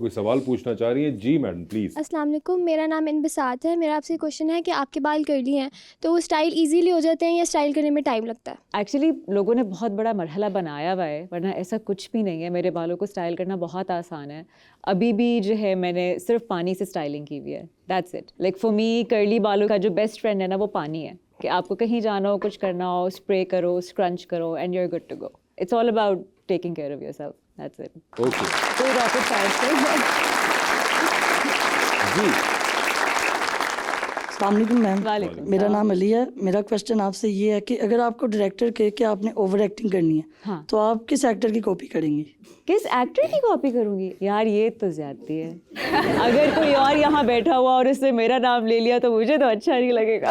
कोई सवाल पूछना चाह रही हैं। जी मैडम प्लीज़। अस्सलाम वालेकुम, मेरा नाम इनबिसात है। मेरा आपसे क्वेश्चन है कि आपके बाल कर्ली हैं तो वो स्टाइल इजीली हो जाते हैं या स्टाइल करने में टाइम लगता है? एक्चुअली लोगों ने बहुत बड़ा मरहला बनाया हुआ है, वरना ऐसा कुछ भी नहीं है। मेरे बालों को स्टाइल करना बहुत आसान है। अभी भी जो है मैंने सिर्फ पानी से स्टाइलिंग की हुई है, that's it. Like for me curly बालों का जो बेस्ट फ्रेंड है ना वो पानी है, कि आपको कहीं जाना हो, कुछ करना हो, स्प्रे करो, स्क्रंच करो and you are good to go. It's all about taking care of yourself, that's it. Okay कोई रॉकेट साइंस जी। अस्सलाम वालेकुम मैम, वालेकुम मेरा नाम अली है। मेरा क्वेश्चन आपसे ये है कि अगर आपको डायरेक्टर कहे कि आपने ओवर एक्टिंग करनी है, हाँ। तो आप किस एक्टर की कॉपी करेंगी? किस एक्टर की कॉपी करूंगी? यार ये तो ज्यादती है। अगर कोई और यहाँ बैठा हुआ और उसने मेरा नाम ले लिया तो मुझे तो अच्छा नहीं लगेगा।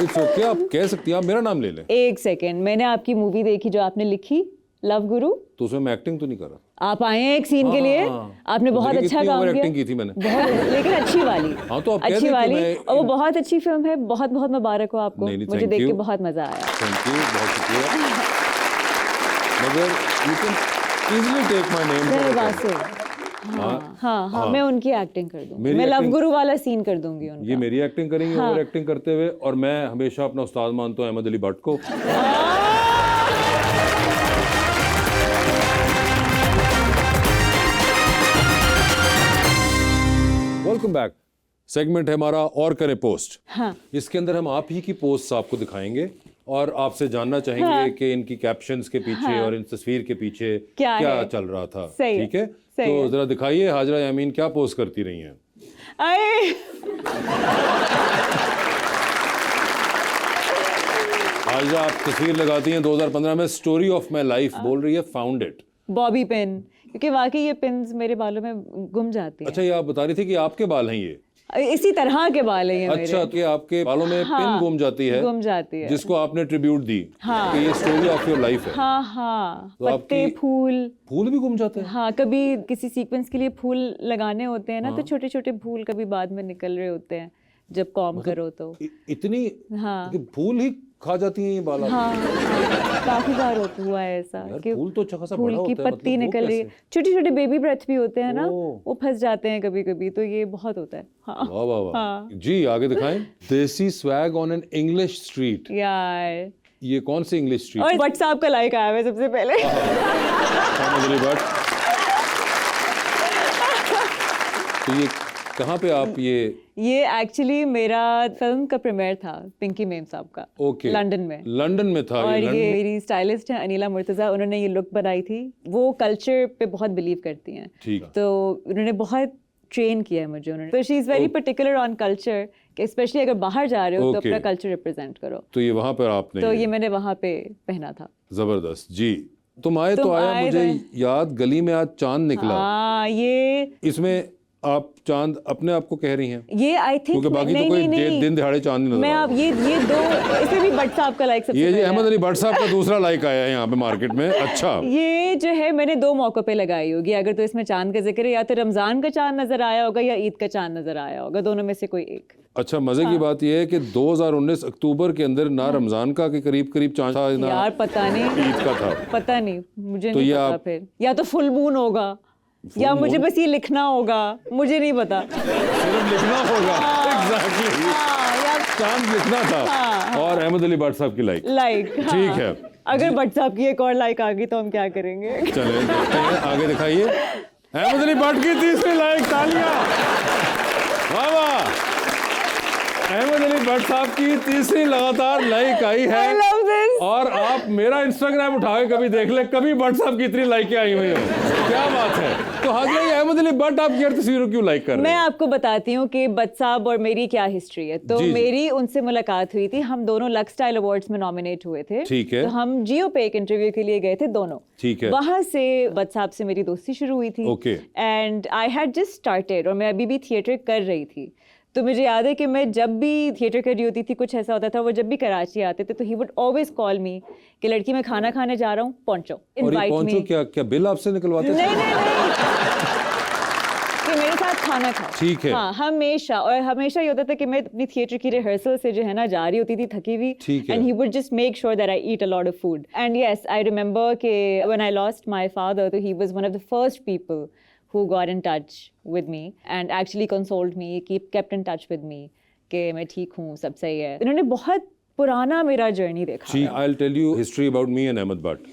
इट्स ओके, आप कह सकती हैं, आप मेरा नाम ले लें। एक सेकेंड, मैंने आपकी मूवी देखी जो आपने लिखी, लव गुरु। तो उसमें मैं एक्टिंग तो नहीं कर रहा। आप आए हैं एक सीन के लिए, आपने तो बहुत देखिए अच्छा कितनी काम ओवर किया। एक्टिंग की थी मैंने। बहुत, लेकिन अच्छी वाली। हाँ, तो आप कह दें अच्छी कि वाली, मैं- और वो बहुत अच्छी फिल्म है। बहुत बहुत मुबारक हो आपको। नहीं, मुझे thank देख के you। बहुत मजा आया। थैंक यू, बहुत शुक्रिया। मगर you can easily take my name. मेरे बात से हाँ, मैं उनकी एक्टिंग कर दूंगी। मेरी मैं लव acting- गुरु वाला सीन कर दूंगी उनका। ये मेरी एक्टिंग करेंगे ओवर एक्टिंग करते हुए, और मैं हमेशा अपना उस्ताद मानता हूँ अहमद अली भट्ट को। Welcome back. सेगमेंट है हमारा और करें पोस्ट। हाँ। इसके अंदर हम आप ही की पोस्ट आपको दिखाएंगे और आपसे जानना चाहेंगे कि इनकी कैप्शंस के पीछे और इन तस्वीर के पीछे क्या है? चल रहा था। सही है, ठीक है, सही तो है। जरा दिखाइए हाजरा यामीन क्या पोस्ट करती रही हैं। अरे हाजरा आप तस्वीर लगाती हैं 2015 में, स्टोरी ऑफ माई लाइफ बोल रही है, फाउंड इट। बॉबी पिन, क्योंकि वाकई ये पिन्स मेरे बालों में गुम जाती हैं। अच्छा, ये आप बता रही थी कि आपके बाल हैं ये? इसी तरह के बाल हैं ये मेरे। अच्छा, कि आपके बालों में पिन गुम जाती है, गुम जाती है, जिसको आपने ट्रिब्यूट दी कि ये स्टोरी ऑफ योर लाइफ है। हाँ, तो पत्ते, फूल भी गुम जाते हैं। हाँ, कभी किसी सीक्वेंस के लिए फूल लगाने होते हैं ना, तो छोटे छोटे फूल कभी बाद में निकल रहे होते हैं जब कॉम करो तो। इतनी हाँ, कि फूल ही खा जाती हैं ये बाल? हाँ, काफी बार हुआ है ऐसा कि फूल तो अच्छा खासा फूल बड़ा की होता है, पत्ती मतलब वो निकल रही है। कैसे? छोटे छोटे बेबी ब्रेथ भी होते हैं ना, ओह। वो फंस जाते हैं कभी कभी, तो ये बहुत होता है। हाँ वाह वाह वाह। हाँ। जी आगे दिखाएं। देसी swag on an English street. यार, ये कौन सी इंग्लिश स्ट्रीट? और व्हाट्सएप का लाइक आया है सबसे पहले। अहमद अली भट्ट। तो ये कहाँ पे आप ये एक्चुअली मेरा फिल्म का प्रीमियर था, पिंकी मेम साहब का। ओके, लंदन में। लंदन में था और ये ये मेरी स्टाइलिस्ट है अनिला मुर्तज़ा, उन्होंने ये लुक बनाई थी। वो कल्चर पे बहुत बिलीव करती हैं, ठीक है। तो उन्होंने बहुत ट्रेन किया है मुझे उन्होंने। तो she is very particular on culture, कि स्पेशली अगर बाहर जा रहे हो तो अपना कल्चर रिप्रेजेंट करो। तो ये वहाँ पर आपने तो ये मैंने वहाँ पे पहना था। जबरदस्त। जी, तुम आए तो आया मुझे याद, गली में आज चांद निकला। हाँ, ये इसमें आप चांद अपने आप को कह रही हैं? ये आई थिंक क्योंकि बाकी तो कोई दिन दिहाड़े चांद नहीं नजर मैं आ अब रहा। ये दो, इसमें भी भट्ट साहब का लाइक सबसे ये जी पहले अहमद है। अली भट्ट साहब का दूसरा लाइक आया है यहाँ पे मार्केट में। अच्छा, ये जो है मैंने 2 मौकों पे लगाई होगी। अगर तो इसमें चांद का जिक्र है, या तो रमजान का चांद नजर आया होगा या ईद का चांद नजर आया होगा, दोनों में से कोई एक। अच्छा, मजे की बात यह है कि 2019 अक्टूबर के अंदर ना रमजान का के करीब करीब चांद था, ना यार पता नहीं, ईद का था। पता नहीं, मुझे तो नहीं ये पता। आप- फिर या तो फुल मून होगा या मुझे बस ये लिखना होगा, मुझे नहीं पता। सिर्फ लिखना होगा। एग्जैक्टली, या चांद लिखना था। और अहमद अली भट्ट साहब की लाइक। लाइक, ठीक है। अगर भट्ट साहब की एक और लाइक आ गई तो हम क्या करेंगे? चलें देखते हैं, आगे दिखाइए। अहमद अली भट्ट की तीसरी लाइक, तालियां। वाह वाह। अहमद अली भट्ट साहब की तीसरी लगातार लाइक आई है। I love this. और आप मेरा इंस्टाग्राम उठा के कभी देख ले, कभी भट्ट साहब की इतनी लाइकें आई हुई हैं। क्या बात है। तो हाजिर ये अहमद अली भट्ट आप की हर तस्वीरों क्यों लाइक कर रहे मैं हैं? आपको बताती हूँ कि भट्ट साहब और मेरी क्या हिस्ट्री है। तो जी, जी। मेरी उनसे मुलाकात हुई थी, हम दोनों लक्स स्टाइल अवार्ड्स में नॉमिनेट हुए थे। ठीक है। तो हम जियो पे एक इंटरव्यू के लिए गए थे दोनों। ठीक है। वहां से भट्ट साहब से मेरी दोस्ती शुरू हुई थी। Okay. And I had just started, और मैं अभी भी थिएटर कर रही थी। तो मुझे याद है कि मैं जब भी थिएटर कर रही होती थी, कुछ ऐसा होता था, वो जब भी कराची आते थे तो ही वुड ऑलवेज कॉल मी कि लड़की मैं खाना खाने जा रहा हूँ, पहुंचो, और ये इनवाइट पहुंचो मी। क्या बिल आपसे निकलवाते थे? नहीं, कि मेरे साथ खाना खाओ। ठीक है। हाँ, हमेशा। और हमेशा ये होता था कि मैं अपनी थिएटर की रिहर्सल से जो है ना जा रही होती थी थकी हुई, ठीक है। And he would just make sure that I eat a lot of food. And yes, I remember कि when I lost my father, तो he was one of the first people who got in touch with me and actually consoled me, kept in touch with me कि मैं ठीक हूँ, सब सही है। इन्होंने बहुत पुराना मेरा जर्नी देखा है। I'll tell you history about me and Ahmad Bhatt.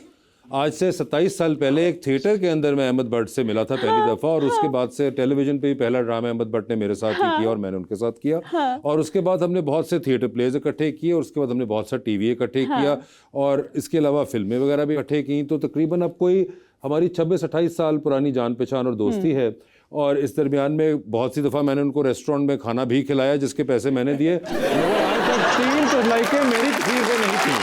आज से 27 साल पहले एक थिएटर के अंदर मैं अहमद भट्ट से मिला था पहली दफ़ा, और उसके बाद से टेलीविजन पे भी पहला ड्रामा अहमद भट्ट ने मेरे साथ ही किया और मैंने उनके साथ किया, और उसके बाद हमने बहुत से थिएटर प्लेज इकट्ठे किए, और उसके बाद हमने बहुत सा टीवी इकट्ठे किया, और इसके अलावा फिल्में वगैरह भी इकट्ठे की। तो तकरीबन अब कोई हमारी 26-28 साल पुरानी जान पहचान और दोस्ती है। और इस दरमियान में बहुत सी दफ़ा मैंने उनको रेस्टोरेंट में खाना भी खिलाया जिसके पैसे मैंने दिए, मगर आज तक 3 तसलाइकें मेरी किसी से नहीं थी।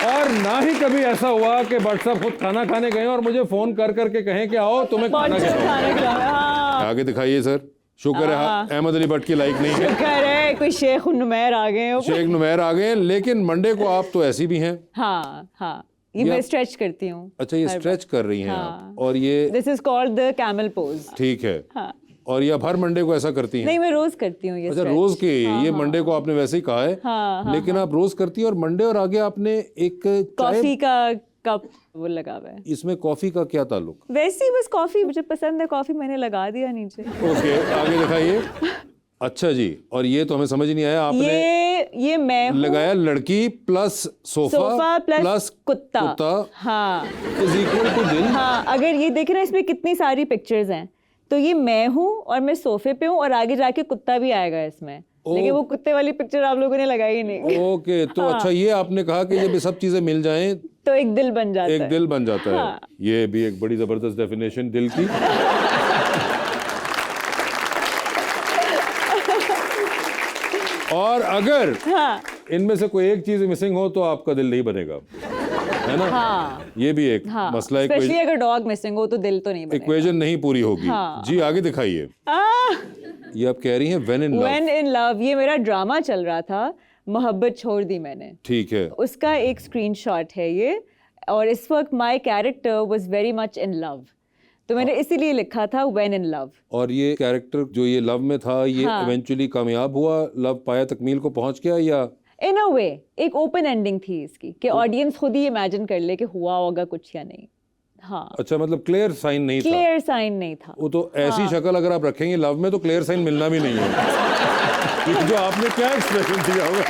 और ना ही कभी ऐसा हुआ कि भट्ट साहब खुद खाना खाने गए और मुझे फ़ोन कर करके कहें कि आओ तुम्हें खाना खिलाओ। आगे दिखाइए सर। शुक्र है अहमद अली भट्ट की लाइक नहीं है। शुक्र है कोई शेख नुमैर आ गए हो। शेख नुमैर आ गए, लेकिन मंडे को आप तो ऐसी भी हैं। हाँ हाँ, ये मैं स्ट्रेच करती हूँ। अच्छा, ये स्ट्रेच कर रही हैं आप, और ये this is called the camel pose. ठीक है। हाँ। और ये आप हर मंडे को ऐसा करती हैं? नहीं, मैं रोज करती हूँ ये। अच्छा, रोज के ये मंडे को आपने वैसे ही कहा है, लेकिन आप रोज करती हैं। और मंडे और आगे आपने एक कॉफी का कप वो लगा हुआ है। इसमें कॉफी का क्या ताल्लुक? वैसे ही बस कॉफी मुझे पसंद है, कॉफी मैंने लगा दिया नीचे। ओके, आगे दिखाइए। अच्छा जी, और ये तो हमें समझ नहीं आया, आपने ये मैं हूँ। लगाया लड़की प्लस सोफा प्लस कुत्ता। हाँ, इज इक्वल टू दिल। हाँ, अगर ये देखे ना, इसमें कितनी सारी पिक्चर्स हैं, तो ये मैं हूँ और मैं सोफे पे हूँ, और आगे जाके कुत्ता भी आएगा इसमें, लेकिन वो कुत्ते वाली पिक्चर आप लोगों ने लगाई नहीं। ओके, तो अच्छा, ये आपने कहा कि जब ये सब चीजें मिल जाएं तो एक दिल बन जाता है। एक दिल बन जाता है। ये भी एक बड़ी जबरदस्त डेफिनेशन दिल की। और अगर इनमें से कोई एक चीज मिसिंग हो तो आपका दिल नहीं बनेगा, है ना? हाँ, ये भी एक मसला है। स्पेशली अगर डॉग मिसिंग हो तो दिल तो नहीं बनेगा। इक्वेशन नहीं पूरी होगी। जी आगे दिखाइए। ये आप कह रही हैं when in love. When in love, ये मेरा ड्रामा चल रहा था, मोहब्बत छोड़ दी मैंने। ठीक है। उसका एक स्क्रीनशॉट है ये, और इस वक्त my character was very much in love, तो मैंने इसीलिए लिखा था व्हेन इन लव। और ये कैरेक्टर जो ये लव में था, ये इवेंचुअली कामयाब हुआ, लव पाया, तकमील को पहुंच गया, या इन अ वे एक ओपन एंडिंग थी इसकी कि ऑडियंस खुद ही इमेजिन कर ले कि हुआ होगा कुछ या नहीं। हाँ। अच्छा, मतलब क्लियर साइन नहीं था। क्लियर साइन नहीं था। वो तो ऐसी शक्ल अगर आप रखेंगे लव में तो क्लियर साइन मिलना भी नहीं है। जो आपने क्या एक्सप्रेशन दिया होगा,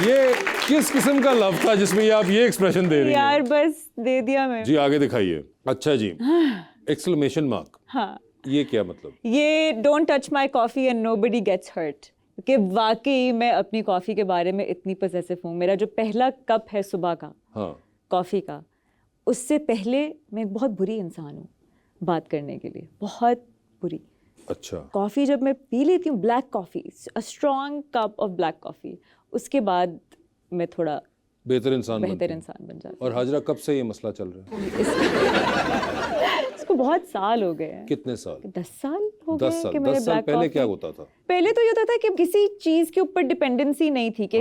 ये किस किस्म का लव था जिसमें आप ये एक्सप्रेशन दे रही हैं? यार बस दे दिया मैं। जी आगे दिखाइए। अच्छा जी, एक्सक्लेमेशन मार्क। हाँ, ये क्या मतलब? ये don't touch my coffee and nobody gets hurt, कि वाकई मैं अपनी कॉफी के बारे में इतनी पॉसेसिव हूँ। मेरा जो पहला कप है सुबह का कॉफी का, उससे पहले मैं एक बहुत बुरी इंसान हूँ बात करने के लिए, बहुत बुरी। अच्छा। कॉफ़ी जब मैं पी लेती हूँ, black coffee, a strong cup of black coffee, उसके बाद मैं थोड़ा बेहतर इंसान बन जाती। और हाजरा, कब से ये मसला चल रहा है? इसको बहुत साल हो गए हैं। कितने साल? 10 साल हो गए। 10 साल पहले क्या होता था? पहले तो ये होता था कि किसी चीज़ के ऊपर डिपेंडेंसी नहीं थी कि